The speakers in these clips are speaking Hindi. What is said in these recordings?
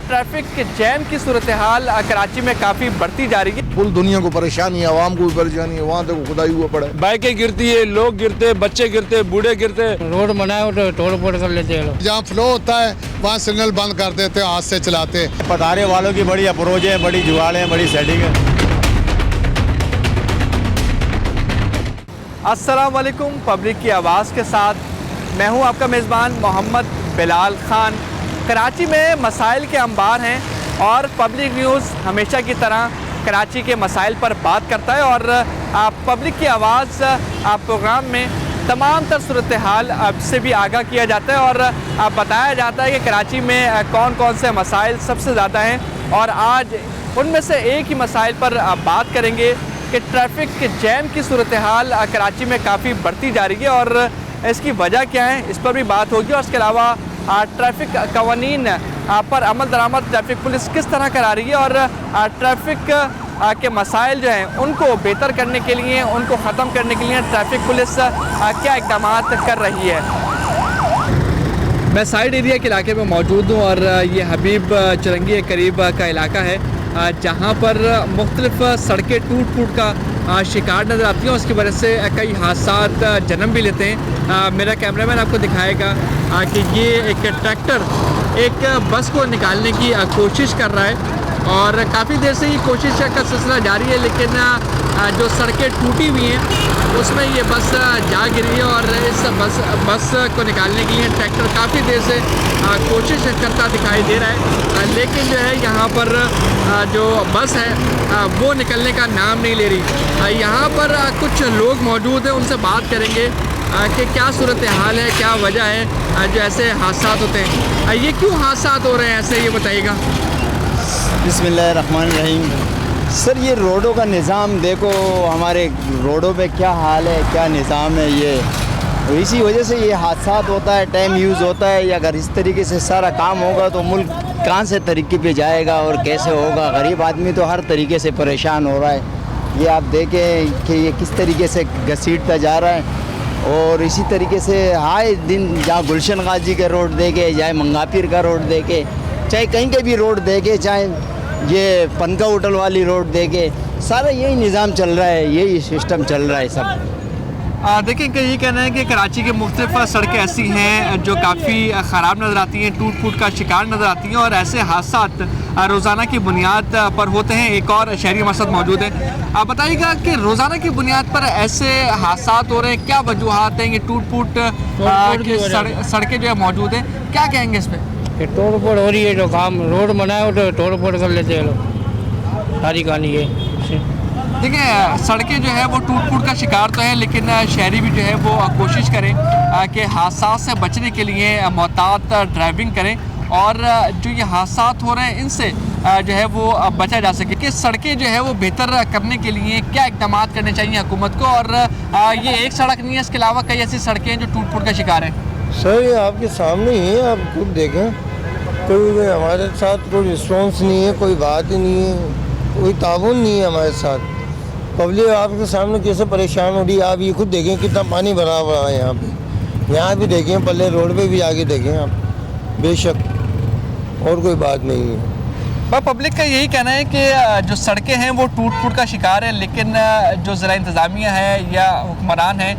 ट्रैफिक जैम की सूरत हाल कराची में काफ़ी बढ़ती जा रही है। फुल दुनिया को परेशानी है, आवाम को भी परेशानी है। वहाँ देखो खुदाई हुआ पड़ा है, बाइकें गिरती है, लोग गिरते, बच्चे गिरते, बूढ़े गिरते। रोड बनाए तो तोड़ फोड़ कर लेते हैं लोग। जहाँ फ्लो होता है वहाँ सिग्नल बंद कर देते, हाथ से चलाते। पटारे वालों की बड़ी अप्रोच है, बड़ी जुगाड़ है, बड़ी सेटिंग है। अस्सलाम वालेकुम। पब्लिक की आवाज़ के साथ मैं हूं आपका मेज़बान मोहम्मद बिलाल ख़ान। कराची में मसाइल के अंबार हैं और पब्लिक न्यूज़ हमेशा की तरह कराची के मसाइल पर बात करता है और पब्लिक की आवाज़ प्रोग्राम में तमाम तर सूरत हाल से भी आगाह किया जाता है और बताया जाता है कि कराची में कौन कौन से मसाइल सबसे ज़्यादा हैं। और आज उनमें से एक ही मसाइल पर बात करेंगे कि ट्रैफिक जैम की सूरत हाल कराची में काफ़ी बढ़ती जा रही है और इसकी वजह क्या है, इस पर भी बात होगी। और इसके अलावा ट्रैफिक कवानीन पर अमल दरामद ट्रैफिक पुलिस किस तरह करा रही है और ट्रैफिक के मसाइल जो हैं उनको बेहतर करने के लिए, उनको ख़त्म करने के लिए ट्रैफिक पुलिस क्या इक़दाम कर रही है। मैं साइड एरिया के इलाके में मौजूद हूँ और ये हबीब चरंगी के करीब का इलाका है जहाँ पर मुख्तलिफ सड़कें टूट फूट का शिकार नज़र आती हैं। उसकी वजह से कई हादसा जन्म भी लेते हैं। मेरा कैमरामैन आपको दिखाएगा कि ये एक ट्रैक्टर एक बस को निकालने की कोशिश कर रहा है और काफ़ी देर से ये कोशिश का सिलसिला जारी है, लेकिन जो सड़कें टूटी हुई हैं उसमें ये बस जा गिरी है और इस बस को निकालने के लिए ट्रैक्टर काफ़ी देर से कोशिश करता दिखाई दे रहा है, लेकिन जो है यहाँ पर जो बस है वो निकलने का नाम नहीं ले रही। यहाँ पर कुछ लोग मौजूद हैं, उनसे बात करेंगे कि क्या सूरत हाल है, क्या वजह है जो ऐसे हादसा होते हैं। ये क्यों हादसा हो रहे हैं ऐसे, ये बताइएगा। बिस्मिल्लाहिर्रहमानिर्रहीम। सर ये रोडों का निज़ाम देखो, हमारे रोडों पे क्या हाल है, क्या निज़ाम है ये, इसी वजह से ये हादसा होता है, टाइम यूज़ होता है। अगर इस तरीके से सारा काम होगा तो मुल्क कहाँ से तरक्की पे जाएगा और कैसे होगा। गरीब आदमी तो हर तरीके से परेशान हो रहा है। ये आप देखें कि ये किस तरीके से घसीटता जा रहा है और इसी तरीके से आए दिन जहाँ गुलशन गाजी का रोड देखे, चाहे मंगापीर का रोड देखे, चाहे कहीं के भी रोड देखे, चाहे ये पनका होटल वाली रोड देखे, सारा यही निज़ाम चल रहा है, यही सिस्टम चल रहा है सब। देखिए इनका यही कहना है कि कराची के मुख्तलिफ सड़कें ऐसी हैं जो काफ़ी ख़राब नज़र आती हैं, टूट फूट का शिकार नज़र आती हैं और ऐसे हादसा रोज़ाना की बुनियाद पर होते हैं। एक और शहरी मकसद मौजूद है, आप बताइएगा कि रोज़ाना की बुनियाद पर ऐसे हादसा हो रहे हैं, क्या वजूहात हैं? ये टूट फूट की सड़कें जो है मौजूद हैं, क्या कहेंगे इस पर? ये तोड़ फोड़ हो रही है, जो काम रोड बनाए तो तोड़ फोड़ कर लेते हैं लोग, सारी कहानी है। देखिए सड़कें जो है वो टूट फूट का शिकार तो है, लेकिन शहरी भी जो है वो कोशिश करें कि हादसा से बचने के लिए मोहतात ड्राइविंग करें और जो ये हादसा हो रहे हैं इनसे जो है वो बचा जा सके। कि सड़कें जो है वो बेहतर करने के लिए क्या इक़दाम करने चाहिए हुकूमत को। और ये एक सड़क नहीं है, इसके अलावा कई ऐसी सड़कें हैं जो टूट फूट का शिकार हैं। सर ये आपके सामने ही है, आप खुद देखें, कोई हमारे साथ कोई रिस्पॉन्स नहीं है, कोई बात ही नहीं है, कोई ताउन नहीं है हमारे साथ। पब्लिक आपके सामने कैसे परेशान हो रही है, आप ये खुद देखें कितना पानी भरा हुआ है यहाँ पे, यहाँ भी देखें, पल्ले रोड पे भी आगे देखें आप, बेशक और कोई बात नहीं है। पब्लिक का यही कहना है कि जो सड़कें हैं वो टूट फूट का शिकार है, लेकिन जो ज़िला इंतज़ामिया है या हुक्मरान है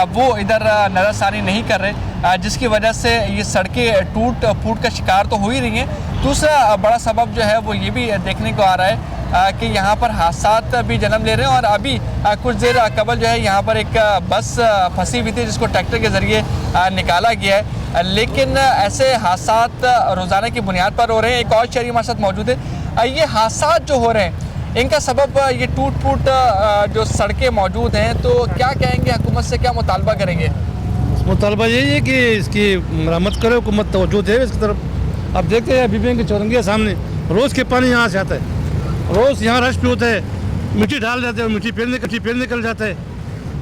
वो इधर नज़रसानी नहीं कर रहे, जिसकी वजह से ये सड़कें टूट फूट का शिकार तो हो ही रही हैं। दूसरा बड़ा सबब जो है वो ये भी देखने को आ रहा है कि यहाँ पर हादसा भी जन्म ले रहे हैं और अभी कुछ देर कबल जो है यहाँ पर एक बस फंसी हुई थी जिसको ट्रैक्टर के ज़रिए निकाला गया है, लेकिन ऐसे हादसा रोज़ाना की बुनियाद पर हो रहे हैं। एक और शहरी हमारे साथ मौजूद है। ये हादसा जो हो रहे हैं इनका सबब ये टूट फूट जो सड़कें मौजूद हैं, तो क्या कहेंगे, हुकूमत से क्या मुतालबा करेंगे? मुतालबा यही है कि इसकी मरम्मत करे, हुकूमत तवज्जो दे इसकी तरफ। अब देखते हैं बीबी के चौरंगी सामने रोज़ के पानी यहाँ से आता है, रोज़ यहाँ रश भी होता है, मिट्टी डाल जाते हैं, मिट्टी पेड़ निकल जाता है,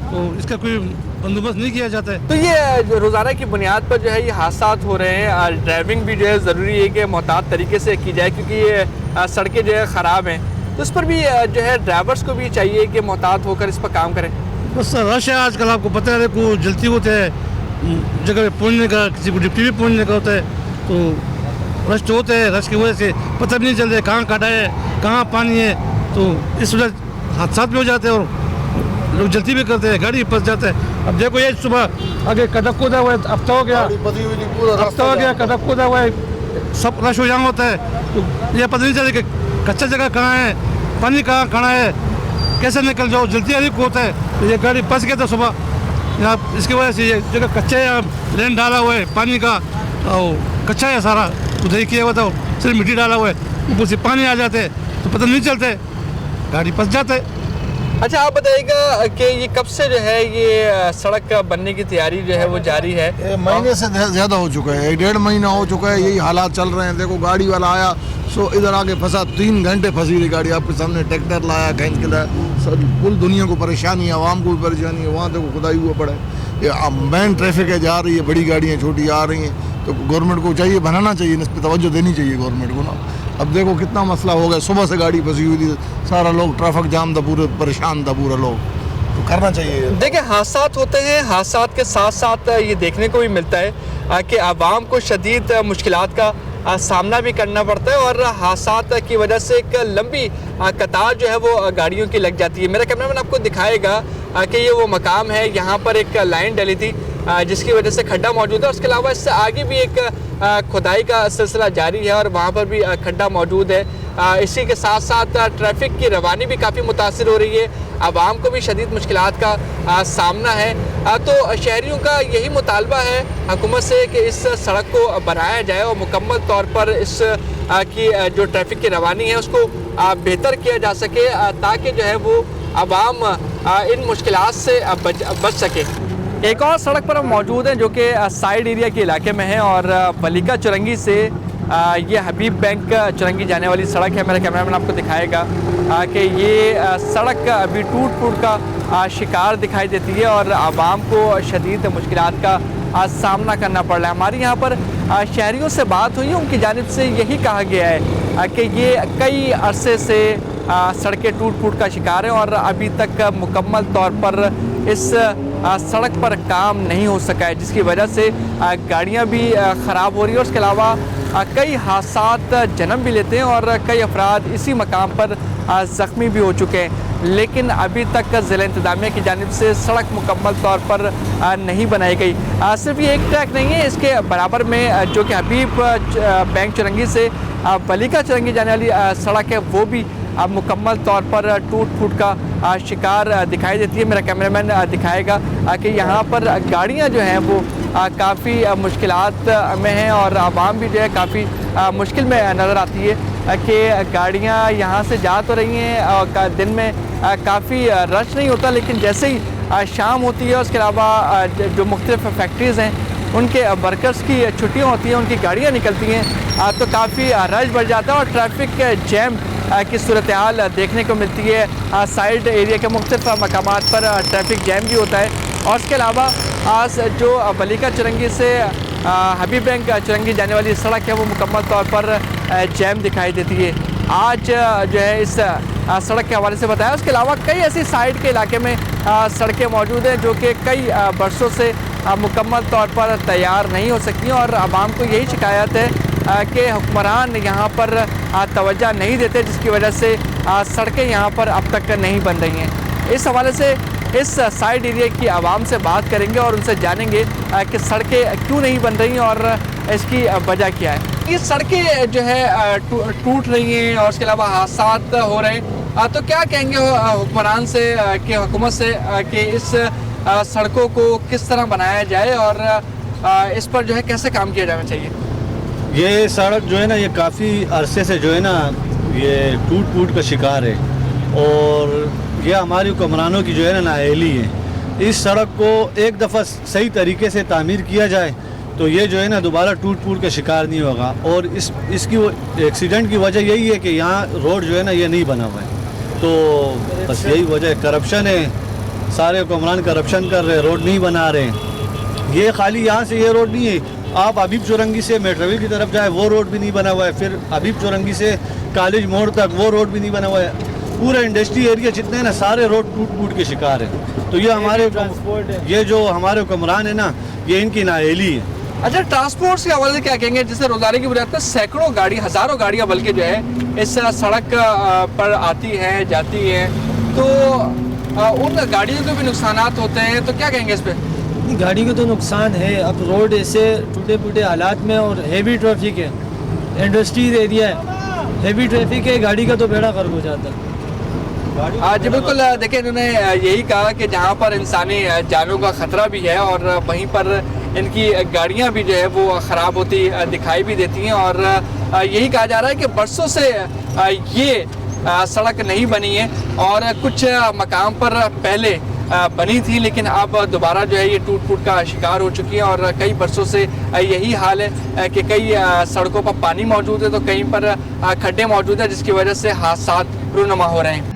तो इसका कोई बंदोबस्त नहीं किया जाता है। तो ये रोज़ाना की बुनियाद पर जो है ये हादसा हो रहे हैं। ड्राइविंग भी जो है ज़रूरी है कि मोहतात तरीके से की जाए, क्योंकि ये सड़कें जो है ख़राब हैं, तो उस पर भी जो है ड्राइवर्स को भी चाहिए कि मोहतात होकर इस पर काम करें। बस रश है आजकल, आपको पता है, को जल्दी होता है जगह पहुँचने का, किसी को डिप्टी भी पहुँचने का होता है, तो रश तो होते हैं, रश की वजह से पता भी नहीं चलता कहाँ खड़ा है कहाँ पानी है, तो इस वजह हादसा भी हो जाते हैं और लोग जल्दी भी करते हैं, गाड़ी फंस जाते हैं। अब देखो ये सुबह आगे कदक कूदा हुआ है, हफ्ता हो गया, हफ्ता हो गया कदक कूदा हुआ है, सब रश हो जाम होता है, तो ये पता नहीं चलता कि कच्चा जगह कहाँ है, पानी कहाँ खड़ा है, कैसे निकल जाओ, जल्दी अधिक होता है। तो ये गाड़ी फंस गया था सुबह यहाँ, इसकी वजह से ये जगह कच्चा है, लेन डाला हुआ है पानी का, और कच्चा है सारा, उधर किया हुआ था, सिर्फ मिट्टी डाला हुआ है, ऊपर से पानी आ जाते हैं तो पता नहीं चलते, गाड़ी फंस जाते है। अच्छा, आप बताइएगा कि ये कब से जो है ये सड़क बनने की तैयारी जो है वो जारी है? महीने से ज़्यादा हो चुका है, 1.5 महीना हो चुका है, यही हालात चल रहे हैं। देखो गाड़ी वाला आया सो इधर आके फंसा, 3 घंटे फंसी रही गाड़ी, आपके सामने ट्रैक्टर लाया, खींच के लाया, सब कुल दुनिया को परेशानी है, आवाम को भी परेशानी है। वहाँ देखो खुदाई हुआ पड़ा है, ये मेन ट्रैफिक है, जा रही है, बड़ी गाड़ियाँ छोटी आ रही हैं, तो गवर्नमेंट को चाहिए बनाना चाहिए, इस पर तवज्जो देनी चाहिए गवर्नमेंट को ना। अब देखो कितना मसला हो गया, सुबह से गाड़ी फंसी हुई थी, सारा लोग ट्रैफिक जाम था, पूरे परेशान था पूरा लोग, तो करना चाहिए। देखिए हादसा होते हैं, हादसा के साथ साथ ये देखने को भी मिलता है कि आवाम को शदीद मुश्किलात का सामना भी करना पड़ता है और हादसा की वजह से एक लंबी कतार जो है वो गाड़ियों की लग जाती है। मेरा कैमरामैन आपको दिखाएगा कि ये वो मकाम है, यहाँ पर एक लाइन डली थी जिसकी वजह से खड्डा मौजूद है। उसके अलावा इससे आगे भी एक खुदाई का सिलसिला जारी है और वहाँ पर भी खड्डा मौजूद है। इसी के साथ साथ ट्रैफिक की रवानी भी काफ़ी मुतासिर हो रही है, आवाम को भी शदीद मुश्किलात का सामना है। तो शहरियों का यही मुतालबा है हुकूमत से कि इस सड़क को बनाया जाए और मुकम्मल तौर पर इस की जो ट्रैफिक की रवानी है उसको बेहतर किया जा सके ताकि जो है वो आवाम इन मुश्किलात से बच सके। एक और सड़क पर हम मौजूद हैं जो कि साइड एरिया के इलाके में है और बलिका चुरंगी से ये हबीब बैंक चुरंगी जाने वाली सड़क है। मेरा कैमरामैन आपको दिखाएगा कि ये सड़क अभी टूट का शिकार दिखाई देती है और आवाम को शदीद मुश्किलात का सामना करना पड़ रहा है। हमारी यहाँ पर शहरियों से बात हुई है, उनकी जानिब से यही कहा गया है कि ये कई अरसे से सड़कें टूट का शिकार हैं और अभी तक मुकम्मल तौर पर इस सड़क पर काम नहीं हो सका है, जिसकी वजह से गाड़ियाँ भी ख़राब हो रही है और उसके अलावा कई हादसात जन्म भी लेते हैं और कई अफराद इसी मकाम पर ज़ख्मी भी हो चुके हैं। लेकिन अभी तक ज़िला इंतज़ामिया की जानिब से सड़क मुकम्मल तौर पर नहीं बनाई गई। सिर्फ ये एक ट्रैक नहीं है, इसके बराबर में जो कि हबीब बैंक चुरंगी से बलिका चुरंगी जाने वाली सड़क है वो भी अब मुकम्मल तौर पर टूट का शिकार दिखाई देती है। मेरा कैमरामैन दिखाएगा कि यहाँ पर गाड़ियाँ जो हैं वो काफ़ी मुश्किलात में हैं और आवाम भी जो है काफ़ी मुश्किल में नज़र आती है कि गाड़ियाँ यहाँ से जा तो रही हैं और दिन में काफ़ी रश नहीं होता, लेकिन जैसे ही शाम होती है उसके अलावा जो मुख्तलिफ फैक्ट्रीज़ हैं उनके वर्कर्स की छुट्टियाँ होती हैं, उनकी गाड़ियाँ निकलती हैं तो काफ़ी रश बढ़ जाता है और ट्रैफिक जैम की सूरत हाल देखने को मिलती है। साइड एरिया के मुख्तलिफ मकामात पर ट्रैफिक जैम भी होता है और इसके अलावा आज जो बलिका चुरंगी से हबीब बैंक चुरंगी जाने वाली सड़क है वो मुकम्मल तौर पर जैम दिखाई देती है। आज जो है इस सड़क के हवाले से बताया। उसके अलावा कई ऐसी साइड के इलाके में सड़कें मौजूद हैं जो कि कई बरसों से मुकम्मल तौर पर तैयार नहीं हो सकी और आवाम को यही शिकायत है कि हुक्मरान यहाँ पर तवज्जो नहीं देते, जिसकी वजह से सड़कें यहाँ पर अब तक नहीं बन रही हैं। इस हवाले से इस साइड एरिया की आवाम से बात करेंगे और उनसे जानेंगे कि सड़कें क्यों नहीं बन रही और इसकी वजह क्या है। ये सड़कें जो है टूट रही हैं और उसके अलावा हादसात हो रहे हैं, तो क्या कहेंगे हुक्मरान से कि हुकूमत से कि इस सड़कों को किस तरह बनाया जाए और इस पर जो है कैसे काम किया जाना चाहिए? ये सड़क जो है ना ये काफ़ी अरसे से जो है ना ये टूट का शिकार है और ये हमारी हुक्मरानों की जो है ना नाअहली है। इस सड़क को एक दफ़ा सही तरीके से तामीर किया जाए तो ये जो है ना दोबारा टूट का शिकार नहीं होगा। और इसकी एक्सीडेंट की वजह यही है कि यहाँ रोड जो है ना ये नहीं बना हुआ है, तो बस यही वजह है, करप्शन है, सारे हुक्मरान करप्शन कर रहे हैं, रोड नहीं बना रहे हैं। ये खाली यहाँ से ये रोड नहीं है, आप हबीब चुरंगी से मेट्रोवे की तरफ जाए वो रोड भी नहीं बना हुआ है, फिर हबीब चुरंगी से कॉलेज मोड़ तक वो रोड भी नहीं बना हुआ है। पूरा इंडस्ट्री एरिया जितने हैं ना सारे रोड टूट के शिकार है। तो ये हमारे जो हमारे हुक्मरान है ना ये इनकी नाअहली है अच्छा, ट्रांसपोर्ट के हवाले से क्या कहेंगे? जैसे रोजाना की बुनियाद पर सैकड़ों गाड़ी, हज़ारों गाड़ियाँ बल्कि जो है इस सड़क पर आती हैं, जाती हैं, तो उन गाड़ियों के भी नुकसानात होते हैं, तो क्या कहेंगे इस पर? गाड़ी को तो नुकसान है। अब रोड ऐसे टूटे फूटे हालात में और हेवी ट्रैफिक है, इंडस्ट्रीज एरिया है, हेवी ट्रैफिक है, गाड़ी का तो बेड़ा गर्क हो जाता है। जी बिल्कुल, देखिए इन्होंने यही कहा कि जहाँ पर इंसानी जानों का ख़तरा भी है और वहीं पर इनकी गाड़ियाँ भी जो है वो ख़राब होती दिखाई भी देती हैं, और यही कहा जा रहा है कि बरसों से ये सड़क नहीं बनी है और कुछ मकाम पर पहले बनी थी, लेकिन अब दोबारा जो है ये टूट फूट का शिकार हो चुकी है। और कई बरसों से यही हाल है कि कई सड़कों पर पानी मौजूद है तो कहीं पर खड्डे मौजूद है, जिसकी वजह से हादसा रूनुमा हो रहे हैं।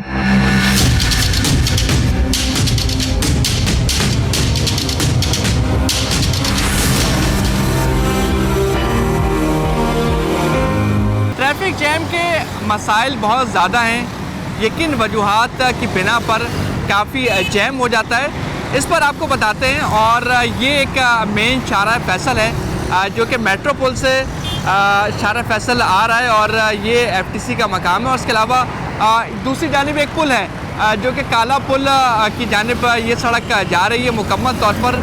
ट्रैफिक जैम के मसाइल बहुत ज़्यादा हैं, यकीन वजूहात की बिना पर काफ़ी जैम हो जाता है। इस पर आपको बताते हैं, और ये एक मेन शाहराह फैसल है जो कि मेट्रो पुल से शाहराह फैसल आ रहा है, और ये FTC का मकाम है। और इसके अलावा दूसरी जानिब एक पुल है जो कि काला पुल की जानिब ये सड़क जा रही है मुकम्मल तौर पर।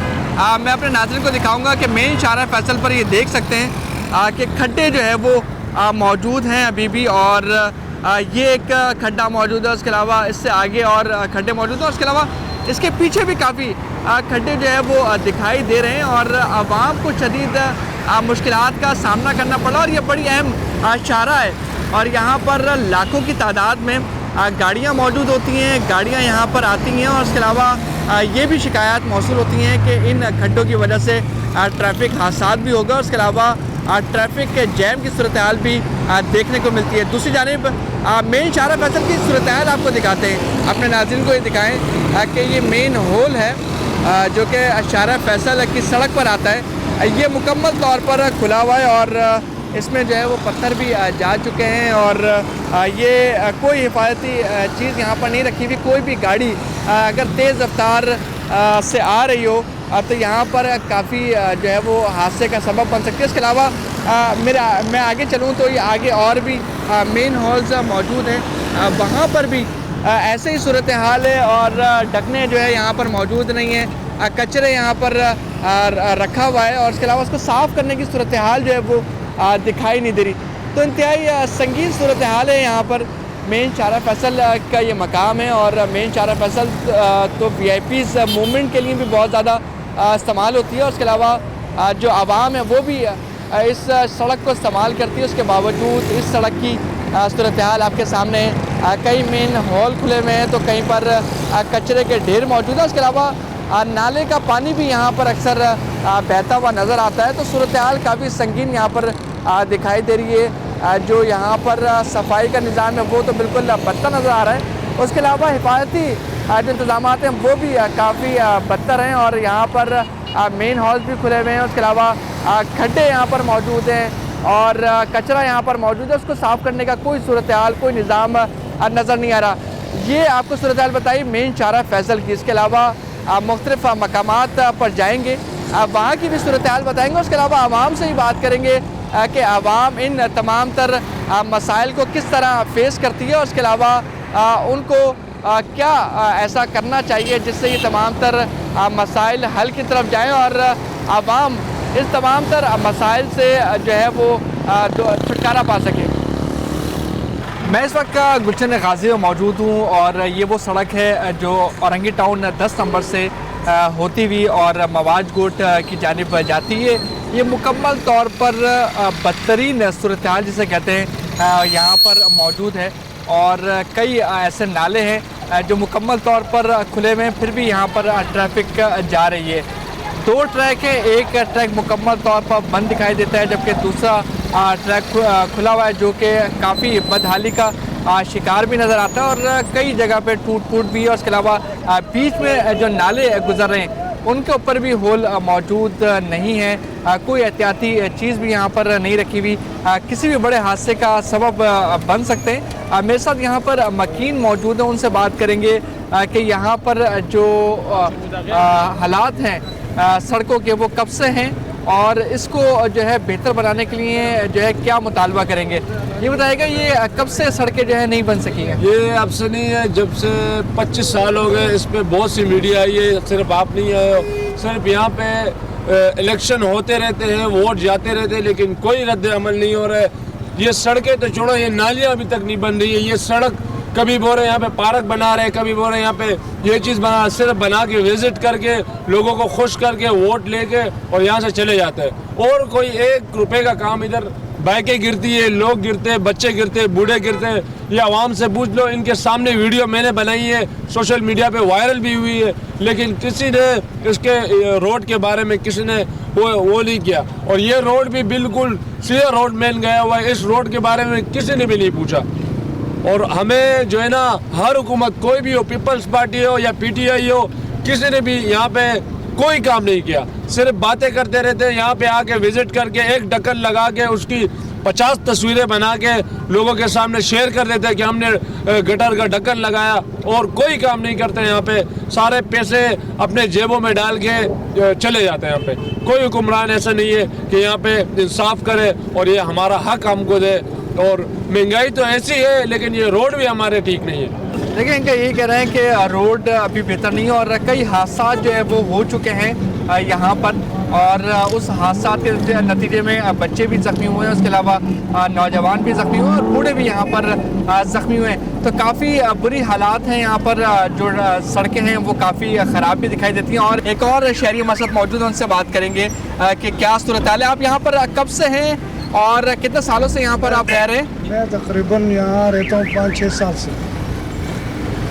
मैं अपने नाज़रीन को दिखाऊंगा कि मेन शाहराह फैसल पर ये देख सकते हैं कि खड्डे जो है वो मौजूद हैं अभी भी, और ये एक खड्डा मौजूद है, उसके अलावा इससे आगे और खड्डे मौजूद हैं, और उसके अलावा इसके पीछे भी काफ़ी खड्डे जो है वो दिखाई दे रहे हैं, और आवाम को शदीद मुश्किलात का सामना करना पड़ा। और ये बड़ी अहम शाहराह है, और यहाँ पर लाखों की तादाद में गाड़ियाँ मौजूद होती हैं, गाड़ियाँ यहाँ पर आती हैं, और उसके अलावा ये भी शिकायत मौसूल होती हैं कि इन खड्डों की वजह से ट्रैफिक हादसा भी होगा। उसके अलावा ट्रैफिक के जैम की सूरत हाल भी देखने को मिलती है। दूसरी जानिब मेन शाहराह फैसल की सूरत हाल आपको दिखाते हैं, अपने नाज़रीन को ये दिखाएं कि ये मेन होल है जो कि शाहराह फैसल की सड़क पर आता है। ये मुकम्मल तौर पर खुला हुआ है, और इसमें जो है वो पत्थर भी जा चुके हैं, और ये कोई हिफाजती चीज़ यहाँ पर नहीं रखी हुई। कोई भी गाड़ी अगर तेज़ रफ्तार से आ रही हो तो यहाँ पर काफ़ी जो है वो हादसे का सबब बन सकती है। इसके अलावा मैं आगे चलूँ तो ये आगे और भी मेन हॉल्स मौजूद हैं, वहाँ पर भी ऐसे ही सूरत हाल है, और ढकने जो है यहाँ पर मौजूद नहीं है, कचरे यहाँ पर रखा हुआ है, और इसके अलावा उसको साफ़ करने की सूरत हाल जो है वो दिखाई नहीं दे रही। तो इंतहाई संगीन सूरत हाल है यहाँ पर। मेन शाहराह फैसल का ये मकाम है, और मेन शाहराह फैसल तो VIPs मूवमेंट के लिए भी बहुत ज़्यादा इस्तेमाल होती है, और उसके अलावा जो आवाम है वो भी इस सड़क को इस्तेमाल करती है। उसके बावजूद इस सड़क की सूरत हाल आपके सामने है। कई मेन हॉल खुले हुए हैं तो कहीं पर कचरे के ढेर मौजूद है। उसके अलावा नाले का पानी भी यहाँ पर अक्सर बहता हुआ नज़र आता है। तो सूरत हाल काफ़ी संगीन यहाँ पर दिखाई दे रही है। जो यहाँ पर सफाई का निज़ाम है वो तो बिल्कुल बदतर नज़र आ रहा है। उसके अलावा हिफाजती जो इंतज़ाम हैं वो भी काफ़ी बदतर हैं, और यहाँ पर मेन हॉल भी खुले हुए हैं। उसके अलावा खड्डे यहाँ पर मौजूद हैं, और कचरा यहाँ पर मौजूद है। उसको साफ़ करने का कोई सूरत हाल, कोई निज़ाम नज़र नहीं आ रहा। ये आपको सूरत हाल बताई मेन शाहराह फैसल की। इसके अलावा मुख्तलिफ मकामात पर जाएंगे, वहाँ की भी सूरत हाल बताएँगे। उसके अलावा आवाम से ही बात करेंगे कि आवाम इन तमाम तर मसाइल को किस तरह फेस करती है, और उसके अलावा उनको क्या ऐसा करना चाहिए जिससे ये तमाम तर मसाइल हल की तरफ जाएं, और आवाम इस तमाम तर मसाइल से जो है वो छुटकारा पा सके। मैं इस वक्त गुलशन गाजी में मौजूद हूँ, और ये वो सड़क है जो औरंगी टाउन 10 नंबर से होती हुई और मवाज गोट की जानिब जाती है। ये मुकम्मल तौर पर बदतरीन सूरत हाल जिसे कहते हैं यहाँ पर मौजूद है, और कई ऐसे नाले हैं जो मुकम्मल तौर पर खुले हुए हैं, फिर भी यहाँ पर ट्रैफिक जा रही है। 2 ट्रैक है, एक ट्रैक मुकम्मल तौर पर बंद दिखाई देता है, जबकि दूसरा ट्रैक खुला हुआ है जो कि काफ़ी बदहाली का शिकार भी नज़र आता है, और कई जगह पे टूट फूट भी है। और इसके अलावा बीच में जो नाले गुजर रहे हैं उनके ऊपर भी होल मौजूद नहीं है, कोई एहतियाती चीज़ भी यहाँ पर नहीं रखी हुई, किसी भी बड़े हादसे का सबब बन सकते हैं। मेरे साथ यहाँ पर मकीन मौजूद है, उनसे बात करेंगे कि यहाँ पर जो हालात हैं सड़कों के वो कब से हैं, और इसको जो है बेहतर बनाने के लिए जो है क्या मुतालबा करेंगे? ये बताएगा ये कब से सड़कें जो है नहीं बन सकी हैं? ये अब से नहीं है, जब से 25 साल हो गए इस पर बहुत सी मीडिया आई है, सिर्फ आप नहीं आए हो। सिर्फ यहाँ पे इलेक्शन होते रहते हैं, वोट जाते रहते हैं, लेकिन कोई रद्द अमल नहीं हो रहा है। ये सड़कें तो छोड़ो, ये नालियाँ अभी तक नहीं बन रही है। ये सड़क कभी बोल रहे हैं यहाँ पे पार्क बना रहे हैं, कभी बोल रहे हैं यहाँ पे ये चीज़ बना, सिर्फ बना के विजिट करके लोगों को खुश करके वोट लेके और यहाँ से चले जाते हैं। और कोई 1 रुपए का काम इधर, बाइकें गिरती है, लोग गिरते हैं, बच्चे गिरते हैं, बूढ़े गिरते हैं। ये आवाम से पूछ लो, इनके सामने वीडियो मैंने बनाई है, सोशल मीडिया पे वायरल भी हुई है, लेकिन किसी ने इसके रोड के बारे में किसी ने वो नहीं किया। और ये रोड भी बिल्कुल सीधा रोड मैन गया हुआ है, इस रोड के बारे में किसी ने भी नहीं पूछा। और हमें जो है ना, हर हुकूमत कोई भी हो, पीपल्स पार्टी हो या PTI हो, किसी ने भी यहाँ पे कोई काम नहीं किया, सिर्फ बातें करते रहते हैं। यहाँ पे आके विजिट करके एक ढक्कन लगा के उसकी 50 तस्वीरें बना के लोगों के सामने शेयर कर देते हैं कि हमने गटर का ढक्कन लगाया, और कोई काम नहीं करते। यहाँ पे सारे पैसे अपने जेबों में डाल के चले जाते हैं। यहाँ पे कोई हुक्मरान ऐसा नहीं है कि यहाँ पे इंसाफ करे और ये हमारा हक हमको दे। और महंगाई तो ऐसी है, लेकिन ये रोड भी हमारे ठीक नहीं है। देखिए, इनका यही कह रहे हैं कि रोड अभी बेहतर नहीं है और कई हादसा जो है वो हो चुके हैं यहाँ पर, और उस हादसा के नतीजे में बच्चे भी ज़ख्मी हुए हैं, उसके अलावा नौजवान भी ज़ख्मी हुए और बूढ़े भी यहाँ पर ज़ख्मी हुए हैं। तो काफ़ी बुरी हालात हैं यहाँ पर, जो सड़कें हैं वो काफ़ी ख़राब भी दिखाई देती हैं। और एक और शहरी हमारे साथ मौजूद है, उनसे बात करेंगे कि क्या सूरत हाल है। आप यहाँ पर कब से हैं और कितने सालों से यहाँ पर आप रह रहे हैं? मैं तकरीबन यहाँ रहता हूँ 5-6 साल से,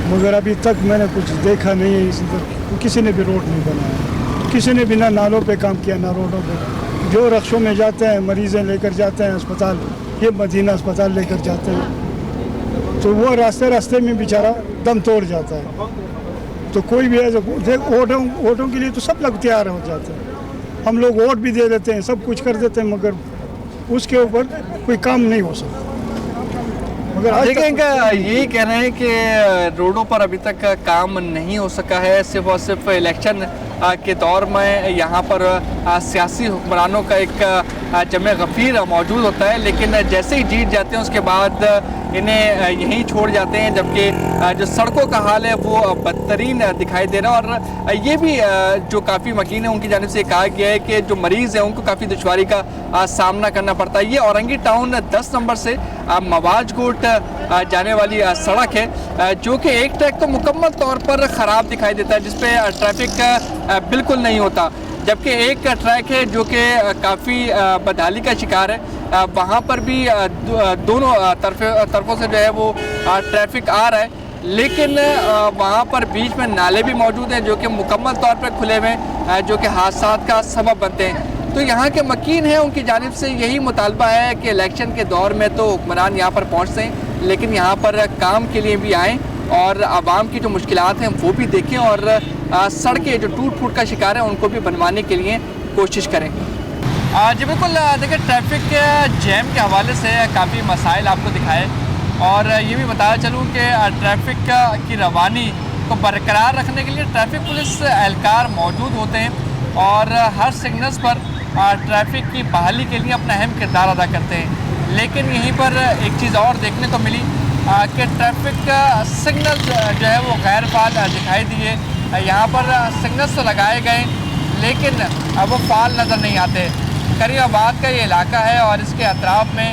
मगर अभी तक मैंने कुछ देखा नहीं है। इसी तरह किसी ने भी रोड नहीं बनाया, किसी ने भी ना नालों पे काम किया ना रोडों पे। जो रक्षों में जाते हैं, मरीज़ें लेकर जाते हैं अस्पताल, ये मदीना अस्पताल लेकर जाते हैं, तो वो रास्ते में बेचारा दम तोड़ जाता है। तो कोई भी ऐसा वोटों के लिए तो सब लोग तैयार हो जाते हैं, हम लोग वोट भी दे देते हैं, सब कुछ कर देते हैं, मगर उसके ऊपर कोई काम नहीं हो सकता। मगर देखिए, इनका यही कह रहे हैं कि रोडों पर अभी तक काम नहीं हो सका है। सिर्फ और सिर्फ इलेक्शन के दौर में यहाँ पर सियासी हुक्मरानों का एक जमे गफ़ीर मौजूद होता है, लेकिन जैसे ही जीत जाते हैं उसके बाद इन्हें यहीं छोड़ जाते हैं। जबकि जो सड़कों का हाल है वो बदतरीन दिखाई दे रहा है। और ये भी जो काफ़ी मकीन है उनकी जानिब से कहा गया है कि जो मरीज़ हैं उनको काफ़ी दुश्वारी का सामना करना पड़ता है। ये औरंगी टाउन 10 नंबर से मवाजकोट जाने वाली सड़क है, जो कि एक ट्रैक तो मुकम्मल तौर पर ख़राब दिखाई देता है, जिसपे ट्रैफिक बिल्कुल नहीं होता, जबकि एक ट्रैक है जो कि काफ़ी बदहाली का शिकार है। वहाँ पर भी दोनों तरफों से जो है वो ट्रैफिक आ रहा है, लेकिन वहाँ पर बीच में नाले भी मौजूद हैं जो कि मुकम्मल तौर पर खुले हुए हैं, जो कि हादसा का सबब बनते हैं। तो यहाँ के मकीन हैं, उनकी जानिब से यही मुतालबा है कि इलेक्शन के दौर में तो हुक्मरान यहाँ पर पहुँचते हैं, लेकिन यहाँ पर काम के लिए भी आएँ और आवाम की जो मुश्किलात हैं वो भी देखें, और सड़कें जो टूट फूट का शिकार हैं उनको भी बनवाने के लिए कोशिश करें। जी बिल्कुल, देखिए, ट्रैफिक जैम के हवाले से काफ़ी मसाइल आपको दिखाए, और ये भी बताया चलूँ कि ट्रैफिक की रवानी को बरकरार रखने के लिए ट्रैफिक पुलिस एहलकार मौजूद होते हैं, और हर सिग्नल्स पर ट्रैफिक की बहाली के लिए अपना अहम किरदार अदा करते हैं। लेकिन यहीं पर एक चीज़ और देखने को मिली कि ट्रैफिक सिग्नल जो है वो गैर फाल दिखाई दिए। यहाँ पर सिग्नल्स तो लगाए गए, लेकिन वो फाल नज़र नहीं आते। करीमाबाद का ये इलाका है और इसके अतराफ़ में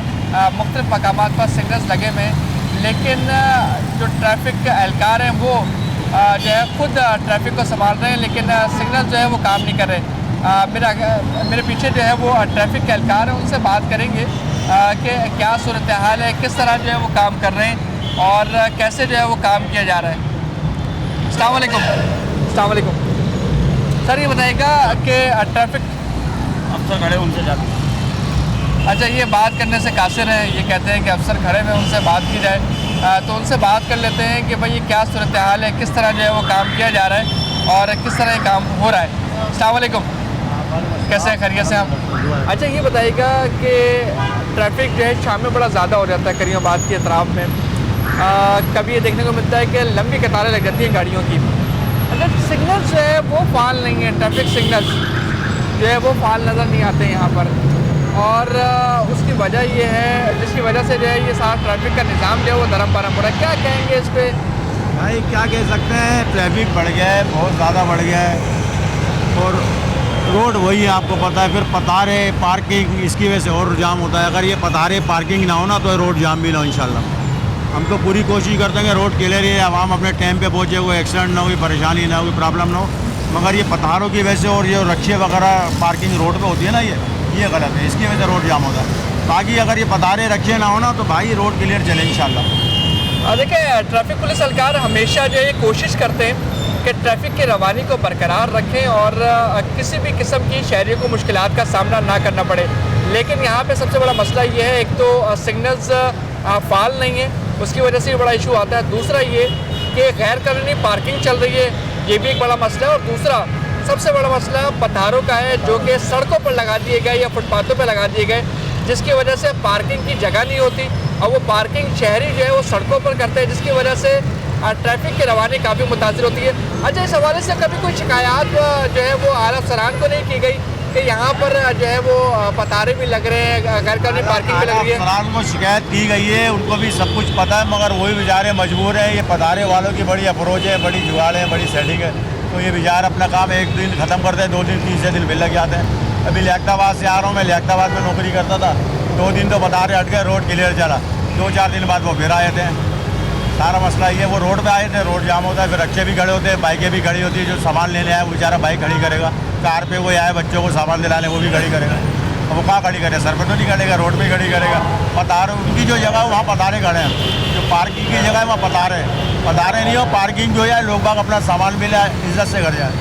मुख्तलिफ़ मकामात पर सिग्नल्स लगे हुए हैं, लेकिन जो ट्रैफिक एहलकार हैं वो जो है ख़ुद ट्रैफिक को संभाल रहे हैं, लेकिन सिग्नल जो है वो काम नहीं कर रहे। मेरे पीछे जो है वो ट्रैफिक के एहलकार हैं, उनसे बात करेंगे कि क्या सूरत हाल है, किस तरह जो है वो काम कर रहे हैं और कैसे जो है वो काम किया जा रहा है। अस्सलाम वालेकुम सर, ये बताइएगा कि ट्रैफिक अफसर खड़े उनसे जाते हैं। अच्छा, ये बात करने से कासिर हैं, ये कहते हैं कि अफसर खड़े हुए उनसे बात की जाए, तो उनसे बात कर लेते हैं कि भाई ये क्या सूरत हाल है, किस तरह जो है वो काम किया जा रहा है और किस तरह ये काम हो रहा है। अस्सलाम वालेकुम, कैसे हैं, खैरियत से आप? अच्छा, ये बताइएगा कि ट्रैफिक जो है शाम में बड़ा ज़्यादा हो जाता है करीमाबाद के अतराफ़ में, कभी ये देखने को मिलता है कि लंबी कतारें लग जाती हैं गाड़ियों की। अगर सिग्नल्स जो है वो फाल नहीं है, ट्रैफिक सिग्नल्स, जो है वो फाल नज़र नहीं आते यहाँ पर, और उसकी वजह ये है, जिसकी वजह से जो है ये सारा ट्रैफिक का निज़ाम जो है वो धर्म परम हो रहा है। क्या कहेंगे इस पर? भाई क्या कह सकते हैं, ट्रैफिक बढ़ गया है, बहुत ज़्यादा बढ़ गया है, और रोड वही है आपको पता है, फिर पतारे पार्किंग, इसकी वजह से और जाम होता है। अगर ये पतारे पार्किंग ना हो ना तो रोड जाम भी ना हो इंशाल्लाह। हम तो पूरी कोशिश करते हैं कि रोड क्लियर है, आवाम अपने टाइम पे पहुँचे, कोई एक्सीडेंट ना हो, कोई परेशानी ना हो, कोई प्रॉब्लम ना हो, मगर ये पतारों की वजह से और ये रक्शे वगैरह पार्किंग रोड पे होती है ना, ये गलत है, इसकी वजह से रोड जाम होता है। बाकी अगर ये पतारे रक्शे ना हो ना तो भाई रोड क्लियर चले इंशाल्लाह। देखिए, ट्रैफिक पुलिस एहलकार हमेशा जो है ये कोशिश करते हैं कि ट्रैफिक की रवानी को बरकरार रखें और किसी भी किस्म की शहरियों को मुश्किलात का सामना ना करना पड़े। लेकिन यहाँ पे सबसे बड़ा मसला ये है, एक तो सिग्नल्स फाल नहीं है, उसकी वजह से भी बड़ा इशू आता है। दूसरा ये कि गैर कानूनी पार्किंग चल रही है, ये भी एक बड़ा मसला है। और दूसरा सबसे बड़ा मसला पत्थरों का है, जो कि सड़कों पर लगा दिए गए या फुटपाथों पर लगा दिए गए, जिसकी वजह से पार्किंग की जगह नहीं होती और वो पार्किंग शहरी जो है वो सड़कों पर करते हैं, जिसकी वजह से ट्रैफिक की रवानी काफ़ी मुतासिर होती है। अच्छा, इस हवाले से कभी कोई शिकायत जो है वो आला अफसरान को नहीं की गई कि यहाँ पर जो है वो पतारे भी लग रहे हैं, गैर कानूनी पार्किंग भी लग रही है? अफसरान को शिकायत की गई है, उनको भी सब कुछ पता है, मगर वही बेचारे मजबूर हैं। ये पतारे वालों की बड़ी अप्रोच है, बड़ी जुगाड़ है, बड़ी सेटिंग है, तो ये बेचारे अपना काम एक दिन ख़त्म करते हैं, 2 दिन 3 दिन फिर लग जाते हैं। अभी लियाकताबाद से आ रहा हूँ मैं, लियाकताबाद में नौकरी करता था, 2 दिन तो पतारे हट गए, रोड क्लियर चला, 2-4 दिन बाद वो फिर आए थे। सारा मसला ये, वो रोड पे आए थे, रोड जाम होता है, फिर रक्शे भी खड़े होते हैं, बाइकें भी खड़ी होती है, जो सामान लेने आए वो बेचारा बाइक खड़ी करेगा, कार पे कोई आए बच्चों को सामान दिलाने वो भी खड़ी करेगा, अब वो कहाँ खड़ी करे, सर पे तो नहीं खड़ेगा, रोड पे खड़ी करेगा। पतारे उनकी जो जगह है वहाँ पतारे खड़े हैं, जो पार्किंग की जगह है वहाँ पतारे नहीं हो, पार्किंग जो है लोग बाग अपना सामान मिले इज्जत से कर जाए।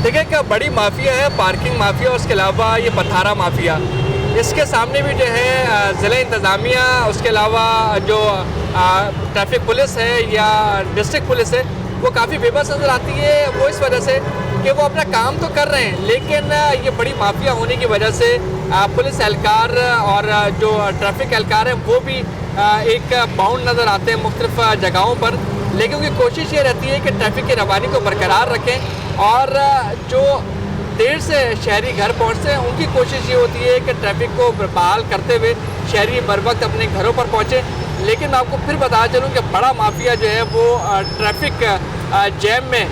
देखिए, क्या बड़ी माफिया है पार्किंग माफिया, और उसके अलावा ये पथारा माफिया, इसके सामने भी जो है ज़िला इंतज़ामिया, उसके अलावा जो ट्रैफिक पुलिस है या डिस्ट्रिक्ट पुलिस है, वो काफ़ी बेबस नज़र आती है। वो इस वजह से कि वो अपना काम तो कर रहे हैं, लेकिन ये बड़ी माफिया होने की वजह से पुलिस एहलकार और जो ट्रैफिक एहलकार हैं वो भी एक बाउंड नज़र आते हैं मुख्तलिफ जगहों पर। लेकिन उनकी कोशिश ये रहती है कि ट्रैफिक की रवानी को बरकरार रखें, और जो देर से शहरी घर पहुँचते हैं उनकी कोशिश ये होती है कि ट्रैफिक को बहाल करते हुए शहरी बर वक्त अपने घरों पर पहुँचे। लेकिन मैं आपको फिर बता चलूँ कि बड़ा माफिया जो है वो ट्रैफिक जैम में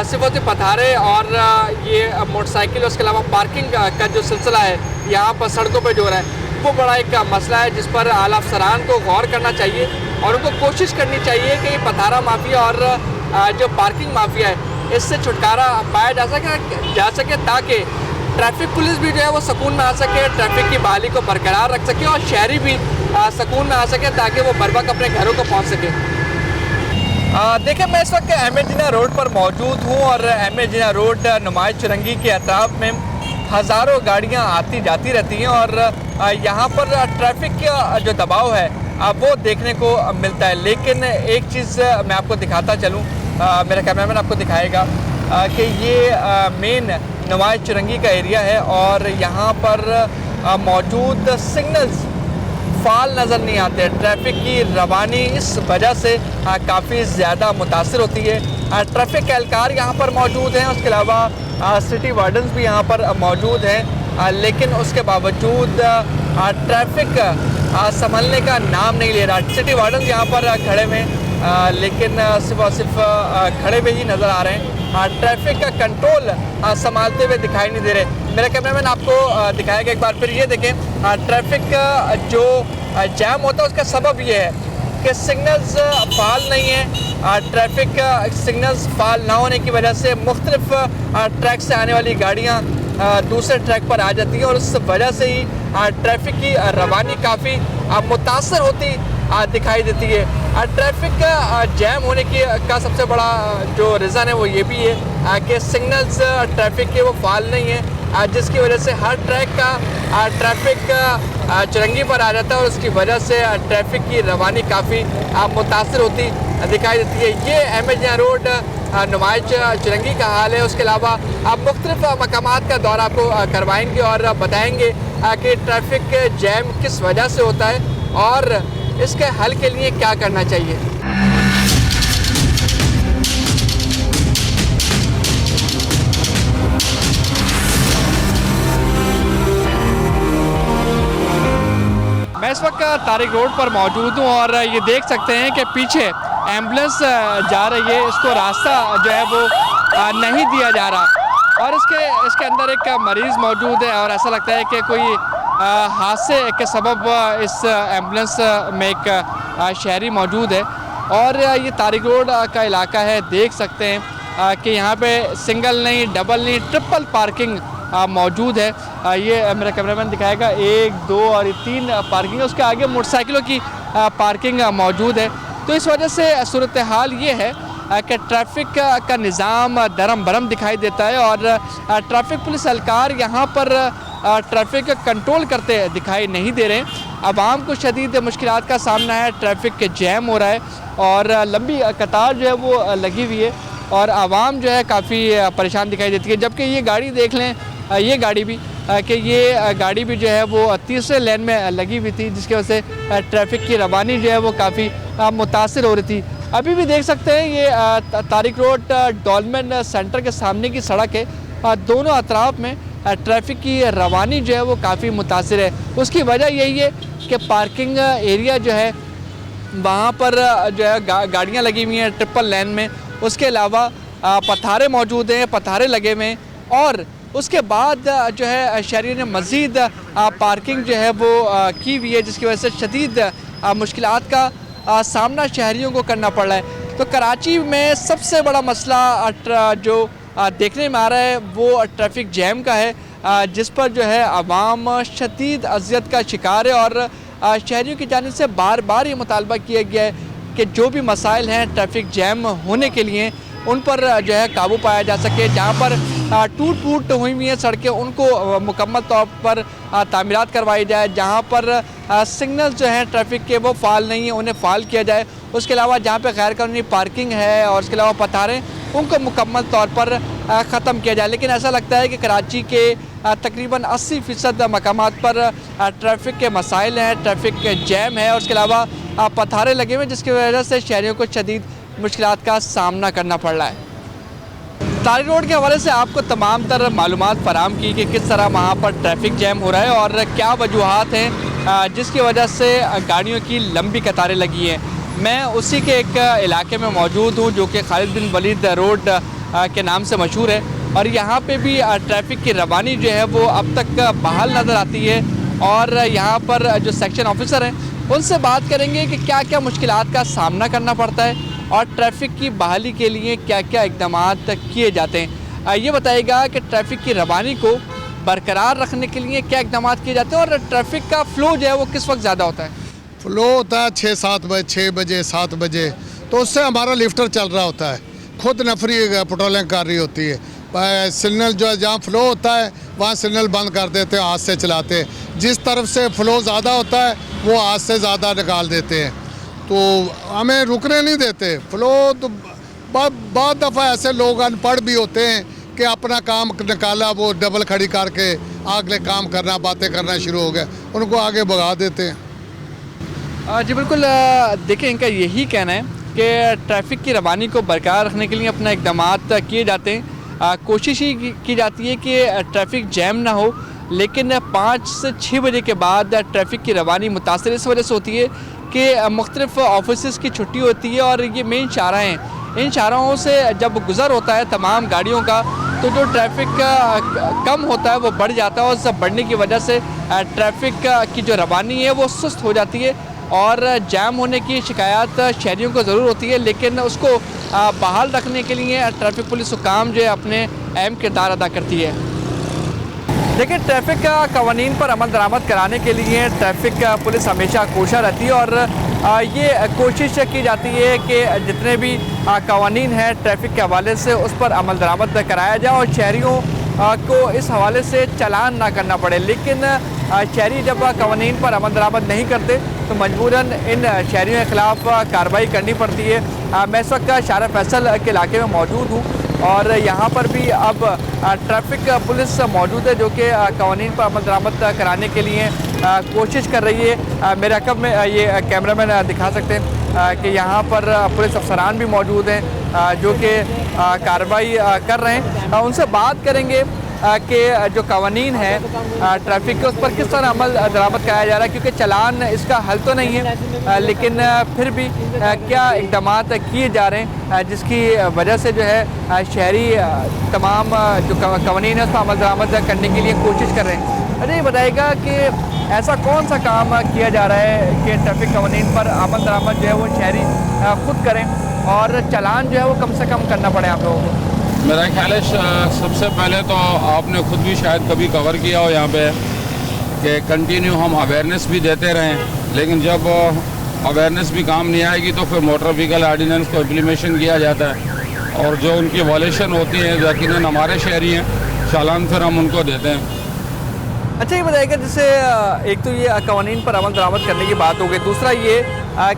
सिर्फ और सिर्फ पथारे और ये मोटरसाइकिल, उसके अलावा पार्किंग का जो सिलसिला है यहाँ पर सड़कों पर जो हो रहा है, वो बड़ा एक मसला है जिस पर आला अफसरान को गौर करना चाहिए और उनको कोशिश करनी चाहिए कि पथारा माफिया और जो पार्किंग माफिया है इससे छुटकारा पाया जा सके ताकि ट्रैफिक पुलिस भी जो है वो सुकून में आ सके, ट्रैफिक की बहाली को बरकरार रख सके और शहरी भी सुकून में आ सके ताकि वो बर वक्त अपने घरों को पहुँच सके। देखिए, मैं इस वक्त अहमद जिना रोड पर मौजूद हूँ और अहमद जिना रोड नुमाइश चुरंगी के अतराफ में हज़ारों गाड़ियाँ आती जाती रहती हैं और यहाँ पर ट्रैफिक का जो दबाव है वो देखने को मिलता है। लेकिन एक चीज़ मैं आपको दिखाता चलूँ, मेरा कैमरामैन आपको दिखाएगा कि ये मेन नुमाइश चुरंगी का एरिया है और यहाँ पर मौजूद सिग्नल्स फाल नज़र नहीं आते। ट्रैफिक की रवानी इस वजह से काफ़ी ज़्यादा मुतासिर होती है। ट्रैफिक एहलकार यहाँ पर मौजूद हैं, उसके अलावा सिटी वार्डन्स भी यहाँ पर मौजूद हैं, लेकिन उसके बावजूद ट्रैफिक संभलने का नाम नहीं ले रहा। सिटी वार्डन्स यहाँ पर खड़े हुए, लेकिन सिर्फ और सिर्फ खड़े हुए ही नज़र आ रहे हैं, ट्रैफिक का कंट्रोल संभालते हुए दिखाई नहीं दे रहे। मेरा कैमरामैन आपको दिखाएगा एक बार फिर। ये देखें, ट्रैफिक जो जैम होता है उसका सबब ये है कि सिग्नल्स फाल नहीं है। ट्रैफिक सिग्नल्स फाल ना होने की वजह से मुख्तलिफ ट्रैक से आने वाली गाड़ियाँ दूसरे ट्रैक पर आ जाती हैं और उस वजह से ही ट्रैफिक की रवानी काफ़ी मुतासर होती दिखाई देती है। ट्रैफिक जैम होने की का सबसे बड़ा जो रीज़न है वो ये भी है कि सिग्नल्स ट्रैफिक के वो फाल नहीं है, जिसकी वजह से हर ट्रैक का ट्रैफिक चुरंगी पर आ जाता है और उसकी वजह से ट्रैफिक की रवानी काफ़ी मुतासर होती दिखाई देती है। ये अहमद जिना रोड नुमाइश चुरंगी का हाल है। उसके अलावा आप मुख्तलिफ मकामात का दौरा आपको करवाएंगे और बताएंगे कि ट्रैफिक जैम किस वजह से होता है और इसके हल के लिए क्या करना चाहिए। इस वक्त तारिक रोड पर मौजूद हूँ और ये देख सकते हैं कि पीछे एम्बुलेंस जा रही है, इसको रास्ता जो है वो नहीं दिया जा रहा और इसके अंदर एक मरीज़ मौजूद है और ऐसा लगता है कि कोई हादसे के सबब इस एम्बुलेंस में एक शहरी मौजूद है। और ये तारिक रोड का इलाका है, देख सकते हैं कि यहाँ पे सिंगल नहीं, डबल नहीं, ट्रिपल पार्किंग मौजूद है। ये मेरा कैमरामैन दिखाएगा, 1, 2 और 3 पार्किंग है, उसके आगे मोटरसाइकिलों की पार्किंग मौजूद है। तो इस वजह से सूरत हाल ये है कि ट्रैफिक का निज़ाम दरम बरम दिखाई देता है और ट्रैफिक पुलिस एहलकार यहाँ पर ट्रैफिक कंट्रोल करते दिखाई नहीं दे रहे। आवाम को शदीद मुश्किलात का सामना है, ट्रैफिक जैम हो रहा है और लंबी कतार जो है वो लगी हुई है और आवाम जो है काफ़ी परेशान दिखाई देती है। जबकि ये गाड़ी देख लें, ये गाड़ी भी कि ये गाड़ी भी जो है वो तीसरे लेन में लगी हुई थी, जिसकी वजह से ट्रैफिक की रवानी जो है वो काफ़ी मुतासिर हो रही थी। अभी भी देख सकते हैं ये तारिक रोड डॉलमेन सेंटर के सामने की सड़क है, दोनों अतराफ में ट्रैफिक की रवानी जो है वो काफ़ी मुतासिर है। उसकी वजह यही है कि पार्किंग एरिया जो है वहाँ पर जो है गाड़ियाँ लगी हुई हैं ट्रिपल लेन में, उसके अलावा पथारे मौजूद हैं, पथारे लगे हुए हैं और उसके बाद जो है शहरियों ने मज़ीद पार्किंग जो है वो की हुई है, जिसकी वजह से शदीद मुश्किलात का सामना शहरियों को करना पड़ रहा है। तो कराची में सबसे बड़ा मसला जो देखने में आ रहा है वो ट्रैफिक जैम का है, जिस पर जो है आवाम शदीद अज़ियत का शिकार है और शहरियों की जानिब से बार बार ये मुतालबा किया गया है कि जो भी मसाइल हैं ट्रैफिक जैम होने के लिए उन पर जो है काबू पाया जा सके। जहाँ पर टूट फूट हुई हुई हैं सड़कें, उनको मुकम्मल तौर पर तामीरात करवाई जाए। जहाँ पर सिग्नल्स जो हैं ट्रैफिक के वो फ़ाल नहीं है, उन्हें फ़ाल किया जाए। उसके अलावा जहाँ पे गैर कानूनी पार्किंग है और उसके अलावा पथारें, उनको मुकम्मल तौर पर ख़त्म किया जाए। लेकिन ऐसा लगता है कि कराची के तकरीबन 80% मकामात पर ट्रैफिक के मसाइल हैं, ट्रैफिक जैम है और उसके अलावा पथारे लगे हुए, जिसकी वजह से शहरियों को शदीद मुश्किलात का सामना करना पड़ रहा है। तारिक रोड के हवाले से आपको तमाम तर मालूमात फराम की कि किस तरह वहाँ पर ट्रैफिक जैम हो रहा है और क्या वजूहात हैं जिसकी वजह से गाड़ियों की लंबी कतारें लगी हैं। मैं उसी के एक इलाके में मौजूद हूँ जो कि खालिद बिन वलीद रोड के नाम से मशहूर है और यहाँ पे भी ट्रैफिक की रवानी जो है वो अब तक बहाल नज़र आती है और यहाँ पर जो सेक्शन ऑफिसर हैं उनसे बात करेंगे कि क्या क्या मुश्किलात का सामना करना पड़ता है और ट्रैफिक की बहाली के लिए क्या क्या इक़दाम किए जाते हैं। ये बताइएगा कि ट्रैफिक की रवानी को बरकरार रखने के लिए क्या इक़दाम किए जाते हैं और ट्रैफिक का फ़्लो जो है वो किस वक्त ज़्यादा होता है? फ्लो होता है 6-7 बजे, 6 बजे, 7 बजे, तो उससे हमारा लिफ्टर चल रहा होता है, खुद नफरी पेट्रोलिंग कर रही होती है। सिग्नल जो है जहाँ फ्लो होता है वहाँ सिग्नल बंद कर देते हैं, हाथ से चलाते हैं। जिस तरफ से फ्लो ज़्यादा होता है वो हाथ से ज़्यादा निकाल देते हैं, तो हमें रुकने नहीं देते फ्लो। तो बहुत दफ़ा ऐसे लोग अनपढ़ भी होते हैं कि अपना काम निकाला, वो डबल खड़ी करके आगे काम करना, बातें करना शुरू हो गए, उनको आगे भगा देते हैं। जी बिल्कुल, देखिए इनका यही कहना है कि ट्रैफिक की रवानी को बरकरार रखने के लिए अपना इक़दाम किए जाते हैं। कोशिश ही की जाती है कि ट्रैफिक जैम ना हो, लेकिन 5 से 6 बजे के बाद ट्रैफिक की रवानी मुतासिर इस वजह से होती है कि मुख्तलिफ़ ऑफिस की छुट्टी होती है और ये मेन शाहराह हैं, इन शाहराहों से जब गुज़र होता है तमाम गाड़ियों का तो जो ट्रैफिक कम होता है वो बढ़ जाता है और सब बढ़ने की वजह से ट्रैफिक की जो रवानी है वो सुस्त हो जाती है और जाम होने की शिकायत शहरियों को ज़रूर होती है। लेकिन उसको बहाल रखने के लिए ट्रैफिक पुलिस हुकाम जो है अपने अहम किरदार अदा करती है। देखिए, ट्रैफिक कवानीन पर अमल दरामद कराने के लिए ट्रैफिक पुलिस हमेशा कोशिश रहती है और ये कोशिश की जाती है कि जितने भी कवानीन हैं ट्रैफिक के हवाले से उस पर अमल दरामद कराया जाए और शहरियों को इस हवाले से चालान ना करना पड़े। लेकिन शहरी जब कवानीन पर अमल दरामद नहीं करते तो मजबूरन इन शहरियों के ख़िलाफ़ कार्रवाई करनी पड़ती है। मैं इस वक्त शारा फैसल के इलाके में मौजूद हूँ और यहाँ पर भी अब ट्रैफिक पुलिस मौजूद है जो कि कवानीन पर अमल दरामद कराने के लिए कोशिश कर रही है। मेरे अकब में ये कैमरामैन दिखा सकते हैं कि यहाँ पर पुलिस अफसरान भी मौजूद हैं जो कि कार्रवाई कर रहे हैं। उनसे बात करेंगे के जो कवानीन है ट्रैफिक के, उस पर किस तरह अमल दरामद कराया जा रहा है, क्योंकि चालान इसका हल तो नहीं है, लेकिन फिर भी क्या इक़दाम किए जा रहे हैं जिसकी वजह से जो है शहरी तमाम जो कवानीन है उस पर अमल दरामद करने के लिए कोशिश कर रहे हैं। अरे ये बताइएगा कि ऐसा कौन सा काम किया जा रहा है कि ट्रैफिक कवानीन पर अमल दरामद जो है वो शहरी खुद करें और चालान जो है वो कम से कम करना पड़े आप लोगों को? मेरा ख्याल है सबसे पहले तो आपने खुद भी शायद कभी कवर किया हो यहाँ पे कि कंटिन्यू हम अवेयरनेस भी देते रहें, लेकिन जब अवेयरनेस भी काम नहीं आएगी तो फिर मोटर व्हीकल आर्डिनेंस को इम्प्लीमेशन किया जाता है और जो उनकी वॉलेशन होती है यकीनन हमारे शहरी हैं, चालान फिर हम उनको देते हैं। अच्छा ये बताइएगा, जैसे एक तो ये कवानीन पर अमल दरामद करने की बात हो गई, दूसरा ये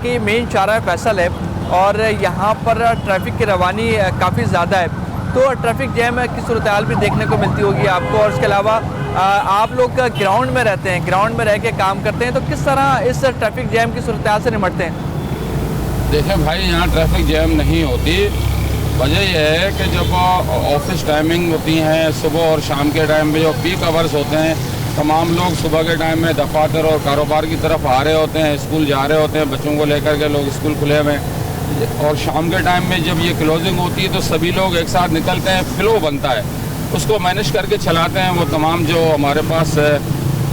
कि मेन शाहराह फैसल है और यहाँ पर ट्रैफिक की रवानी काफ़ी ज़्यादा है, तो ट्रैफिक जैम की सूरत हाल भी देखने को मिलती होगी आपको। और इसके अलावा आप लोग ग्राउंड में रहते हैं, ग्राउंड में रह के काम करते हैं, तो किस तरह इस ट्रैफिक जैम की सूरत हाल से निपटते हैं? देखें भाई, यहाँ ट्रैफिक जैम नहीं होती। वजह यह है कि जब ऑफिस टाइमिंग होती हैं सुबह और शाम के टाइम में जो पीक आवर्स होते हैं, तमाम लोग सुबह के टाइम में दफातर और कारोबार की तरफ आ रहे होते हैं, स्कूल जा रहे होते हैं, बच्चों को लेकर के लोग स्कूल खुले हुए हैं, और शाम के टाइम में जब ये क्लोजिंग होती है तो सभी लोग एक साथ निकलते हैं, फ्लो बनता है, उसको मैनेज करके चलाते हैं। वो तमाम जो हमारे पास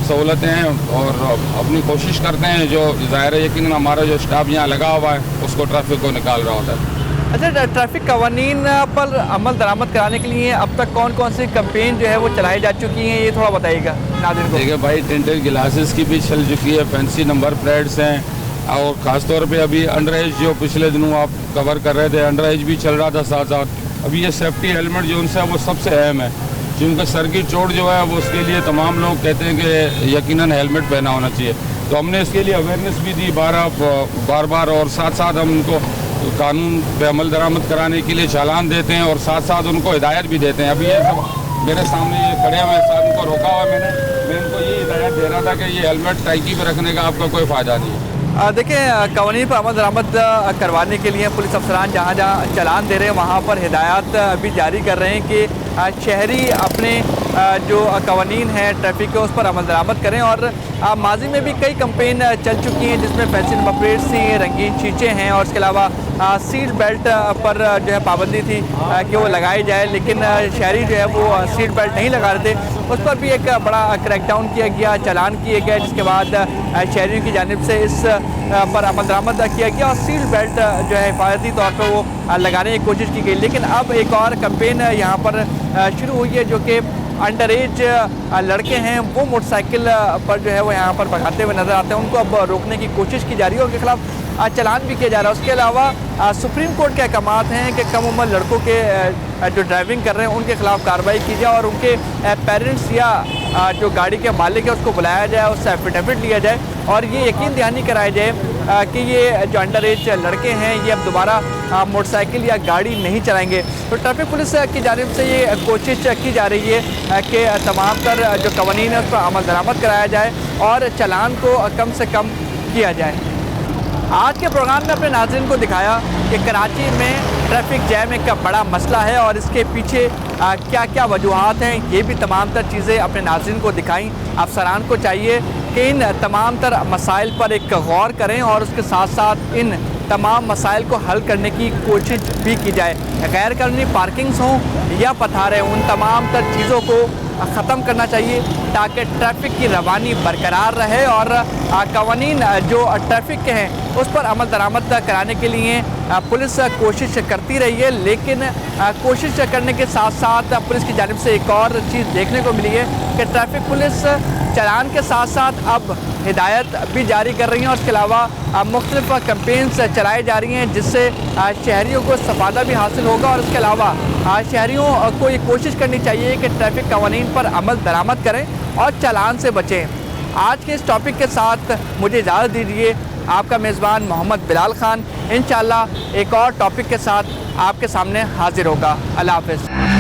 सहूलतें हैं और अपनी कोशिश करते हैं, जो ज़ाहिर है यकीन हमारा जो स्टाफ यहाँ लगा हुआ है उसको ट्रैफिक को निकाल रहा होता है। अच्छा, ट्रैफिक कवानीन पर अमल दरामद कराने के लिए अब तक कौन कौन सी कैंपेन जो है वो चलाई जा चुकी हैं, ये थोड़ा बताइएगा नाज़रीन को। देखिए भाई, टिंटेड गिलासेस की भी चल चुकी है, फैंसी नंबर प्लेट्स हैं, और ख़ास तौर पे अभी अंडर एज जो पिछले दिनों आप कवर कर रहे थे, अंडर एज भी चल रहा था साथ साथ। अभी ये सेफ्टी हेलमेट जो उनसे वो सबसे अहम है, जिनका सर की चोट जो है वो उसके लिए तमाम लोग कहते हैं कि यकीनन हेलमेट पहना होना चाहिए, तो हमने इसके लिए अवेयरनेस भी दी बार बार, और साथ साथ हम उनको कानून पे अमल दरामद कराने के लिए चालान देते हैं और साथ साथ उनको हिदायत भी देते हैं। अभी ये सब मेरे सामने ये खड़े हुए हैं, साथ उनको रोका हुआ मैं इनको ये हिदायत दे रहा था कि ये हेलमेट टाइकी पे रखने का आपका कोई फ़ायदा नहीं है। देखिए, कवानीन पर अमल दरामद करवाने के लिए पुलिस अफसरान जहाँ जहाँ चालान दे रहे हैं वहाँ पर हिदायत भी जारी कर रहे हैं कि शहरी अपने जो कवानीन है ट्रैफिक के उस पर अमल दरामद करें। और माजी में भी कई कैंपेन चल चुकी हैं जिसमें फैंसी नंबर प्लेट्स थी, रंगीन शीशे हैं, और इसके अलावा सीट बेल्ट पर जो है पाबंदी थी कि वो लगाई जाए, लेकिन शहरी जो है वो सीट बेल्ट नहीं लगा रहे थे, उस पर भी एक बड़ा क्रैकडाउन किया गया, चालान किए गए, जिसके बाद शहरियों की जानिब से इस पर अमल दरामद किया गया और सीट बेल्ट जो है हिफाजती तौर पर वो लगाने की कोशिश की गई। लेकिन अब एक और कैंपेन यहाँ पर शुरू हुई है, जो कि अंडर एज लड़के हैं वो मोटरसाइकिल पर जो है वो यहाँ पर भगाते हुए नज़र आते हैं, उनको अब रोकने की कोशिश की जा रही है, उनके खिलाफ चालान भी किया जा रहा है। उसके अलावा सुप्रीम कोर्ट के अहकामात हैं कि कम उम्र लड़कों के जो ड्राइविंग कर रहे हैं उनके खिलाफ कार्रवाई की जाए और उनके पेरेंट्स या जो गाड़ी के मालिक है उसको बुलाया जाए, उससे एफिडेविट लिया जाए और ये यकीन दहानी कराया जाए कि ये जो अंडर एज लड़के हैं ये अब दोबारा मोटरसाइकिल या गाड़ी नहीं चलाएंगे। तो ट्रैफिक पुलिस की जानिब से ये कोशिश की जा रही है कि तमाम तर जो कवानीन है उस पर अमल दरामद कराया जाए और चालान को कम से कम किया जाए। आज के प्रोग्राम में अपने नाज़रीन को दिखाया कि कराची में ट्रैफिक जैम एक बड़ा मसला है और इसके पीछे क्या क्या वजूहात हैं, ये भी तमाम तर चीज़ें अपने नाज़रीन को दिखाई। अफसरान को चाहिए कि इन तमाम तर मसाइल पर एक गौर करें और उसके साथ साथ इन तमाम मसाइल को हल करने की कोशिश भी की जाए। गैर कानूनी पार्किंग्स हों या पथारे, उन तमाम तर चीज़ों को ख़त्म करना चाहिए ताकि ट्रैफिक की रवानी बरकरार रहे और कवानीन जो ट्रैफिक के हैं उस पर अमल दरामद कराने के लिए पुलिस कोशिश करती रही है। लेकिन कोशिश करने के साथ साथ पुलिस की जानिब से एक और चीज़ देखने को मिली है कि ट्रैफिक पुलिस चालान के साथ साथ अब हिदायत भी जारी कर रही हैं और इसके अलावा मुख्तलिफ कैंपेन्स चलाई जा रही हैं जिससे शहरियों को इस्तेफ़ादा भी हासिल होगा और इसके अलावा शहरियों को ये कोशिश करनी चाहिए कि ट्रैफिक कवानीन पर अमल दरामद करें और चालान से बचें। आज के इस टॉपिक के साथ मुझे इजाज़त दीजिए। आपका मेज़बान मोहम्मद बिलाल खान इंशाअल्लाह एक और टॉपिक के साथ आपके सामने हाजिर होगा। अल्लाह हाफ़िज़।